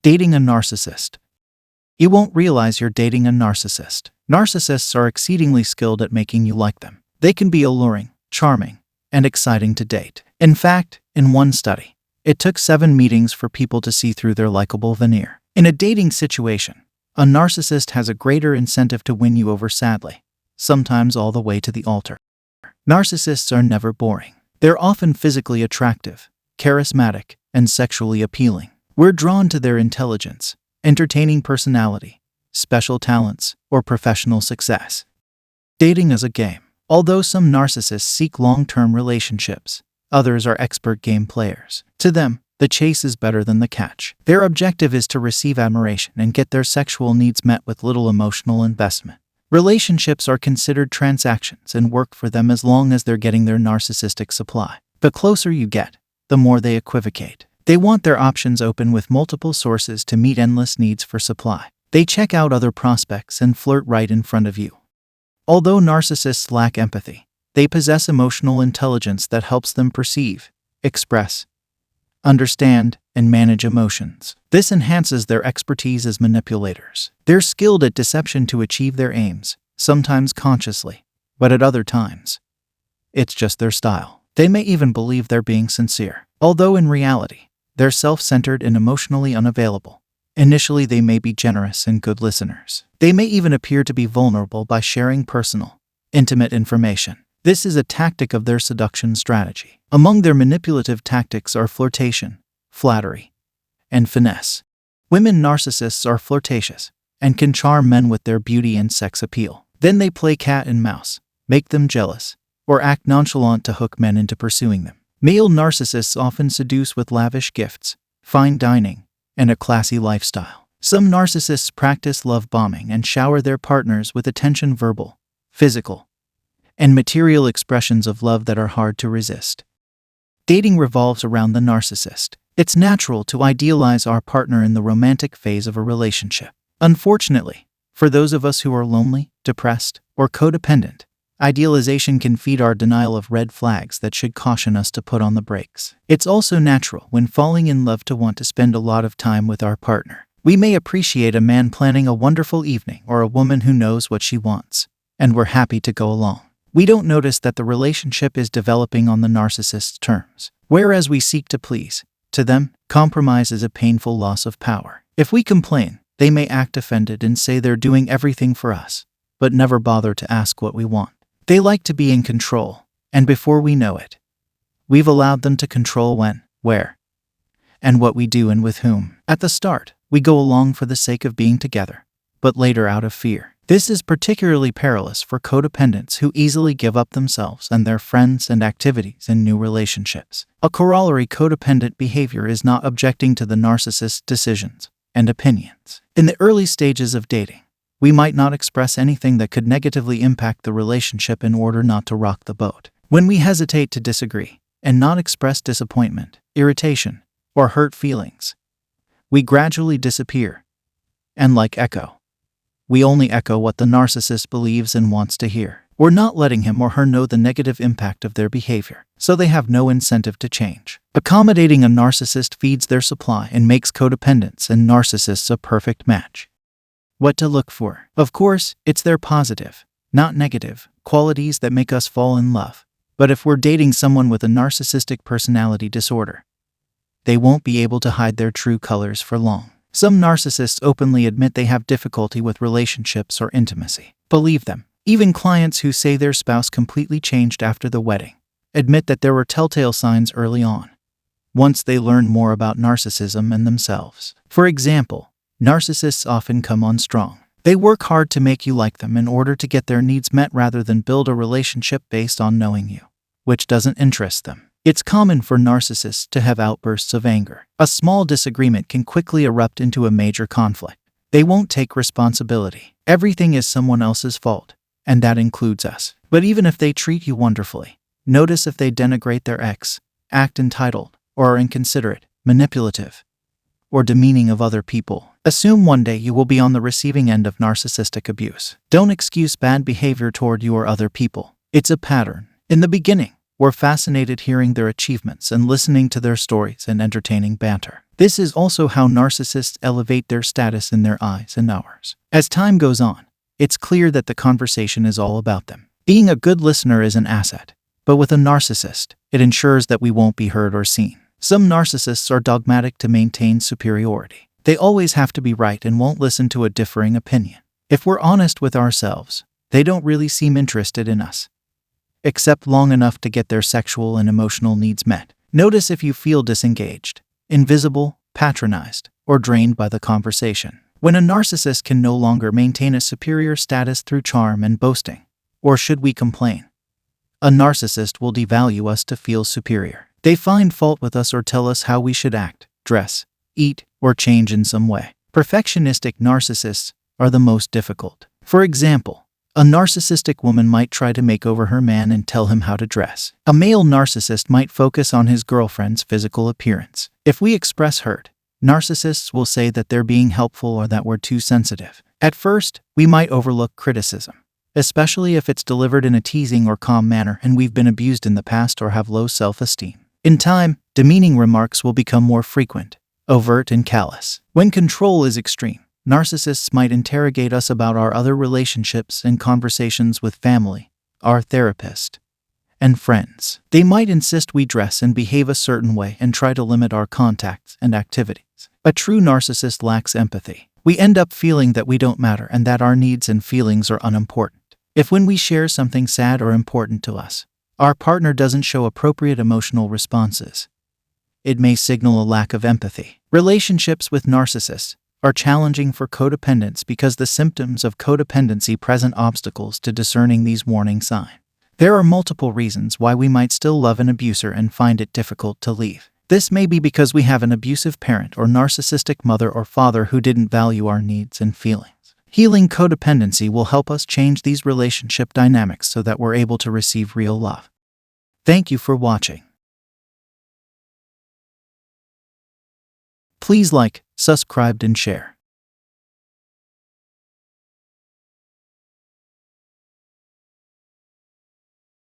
Dating a narcissist. You won't realize you're dating a narcissist. Narcissists are exceedingly skilled at making you like them. They can be alluring, charming, and exciting to date. In fact, in one study, it took 7 meetings for people to see through their likable veneer. In a dating situation, a narcissist has a greater incentive to win you over, sadly, sometimes all the way to the altar. Narcissists are never boring. They're often physically attractive, charismatic, and sexually appealing. We're drawn to their intelligence, entertaining personality, special talents, or professional success. Dating is a game. Although some narcissists seek long-term relationships, others are expert game players. To them, the chase is better than the catch. Their objective is to receive admiration and get their sexual needs met with little emotional investment. Relationships are considered transactions and work for them as long as they're getting their narcissistic supply. The closer you get, the more they equivocate. They want their options open with multiple sources to meet endless needs for supply. They check out other prospects and flirt right in front of you. Although narcissists lack empathy, they possess emotional intelligence that helps them perceive, express, understand, and manage emotions. This enhances their expertise as manipulators. They're skilled at deception to achieve their aims, sometimes consciously, but at other times, it's just their style. They may even believe they're being sincere, although in reality, they're self-centered and emotionally unavailable. Initially, they may be generous and good listeners. They may even appear to be vulnerable by sharing personal, intimate information. This is a tactic of their seduction strategy. Among their manipulative tactics are flirtation, flattery, and finesse. Women narcissists are flirtatious and can charm men with their beauty and sex appeal. Then they play cat and mouse, make them jealous, or act nonchalant to hook men into pursuing them. Male narcissists often seduce with lavish gifts, fine dining, and a classy lifestyle. Some narcissists practice love bombing and shower their partners with attention, verbal, physical, and material expressions of love that are hard to resist. Dating revolves around the narcissist. It's natural to idealize our partner in the romantic phase of a relationship. Unfortunately, for those of us who are lonely, depressed, or codependent, idealization can feed our denial of red flags that should caution us to put on the brakes. It's also natural when falling in love to want to spend a lot of time with our partner. We may appreciate a man planning a wonderful evening or a woman who knows what she wants, and we're happy to go along. We don't notice that the relationship is developing on the narcissist's terms. Whereas we seek to please, to them, compromise is a painful loss of power. If we complain, they may act offended and say they're doing everything for us, but never bother to ask what we want. They like to be in control, and before we know it, we've allowed them to control when, where, and what we do and with whom. At the start, we go along for the sake of being together, but later out of fear. This is particularly perilous for codependents who easily give up themselves and their friends and activities in new relationships. A corollary codependent behavior is not objecting to the narcissist's decisions and opinions. In the early stages of dating, we might not express anything that could negatively impact the relationship in order not to rock the boat. When we hesitate to disagree and not express disappointment, irritation, or hurt feelings, we gradually disappear. And like echo, we only echo what the narcissist believes and wants to hear. We're not letting him or her know the negative impact of their behavior, so they have no incentive to change. Accommodating a narcissist feeds their supply and makes codependents and narcissists a perfect match. What to look for? Of course, it's their positive, not negative, qualities that make us fall in love. But if we're dating someone with a narcissistic personality disorder, they won't be able to hide their true colors for long. Some narcissists openly admit they have difficulty with relationships or intimacy. Believe them. Even clients who say their spouse completely changed after the wedding admit that there were telltale signs early on, once they learned more about narcissism and themselves. For example, narcissists often come on strong. They work hard to make you like them in order to get their needs met rather than build a relationship based on knowing you, which doesn't interest them. It's common for narcissists to have outbursts of anger. A small disagreement can quickly erupt into a major conflict. They won't take responsibility. Everything is someone else's fault, and that includes us. But even if they treat you wonderfully, notice if they denigrate their ex, act entitled, or are inconsiderate, manipulative, or demeaning of other people. Assume one day you will be on the receiving end of narcissistic abuse. Don't excuse bad behavior toward you or other people. It's a pattern. In the beginning, we're fascinated hearing their achievements and listening to their stories and entertaining banter. This is also how narcissists elevate their status in their eyes and ours. As time goes on, it's clear that the conversation is all about them. Being a good listener is an asset, but with a narcissist, it ensures that we won't be heard or seen. Some narcissists are dogmatic to maintain superiority. They always have to be right and won't listen to a differing opinion. If we're honest with ourselves, they don't really seem interested in us, except long enough to get their sexual and emotional needs met. Notice if you feel disengaged, invisible, patronized, or drained by the conversation. When a narcissist can no longer maintain a superior status through charm and boasting, or should we complain? A narcissist will devalue us to feel superior. They find fault with us or tell us how we should act, dress, eat, or change in some way. Perfectionistic narcissists are the most difficult. For example, a narcissistic woman might try to make over her man and tell him how to dress. A male narcissist might focus on his girlfriend's physical appearance. If we express hurt, narcissists will say that they're being helpful or that we're too sensitive. At first, we might overlook criticism, especially if it's delivered in a teasing or calm manner and we've been abused in the past or have low self-esteem. In time, demeaning remarks will become more frequent, overt, and callous. When control is extreme, narcissists might interrogate us about our other relationships and conversations with family, our therapist, and friends. They might insist we dress and behave a certain way and try to limit our contacts and activities. A true narcissist lacks empathy. We end up feeling that we don't matter and that our needs and feelings are unimportant. If when we share something sad or important to us, our partner doesn't show appropriate emotional responses, it may signal a lack of empathy. Relationships with narcissists are challenging for codependents because the symptoms of codependency present obstacles to discerning these warning signs. There are multiple reasons why we might still love an abuser and find it difficult to leave. This may be because we have an abusive parent or narcissistic mother or father who didn't value our needs and feelings. Healing codependency will help us change these relationship dynamics so that we're able to receive real love. Thank you for watching. Please like, subscribe, and share.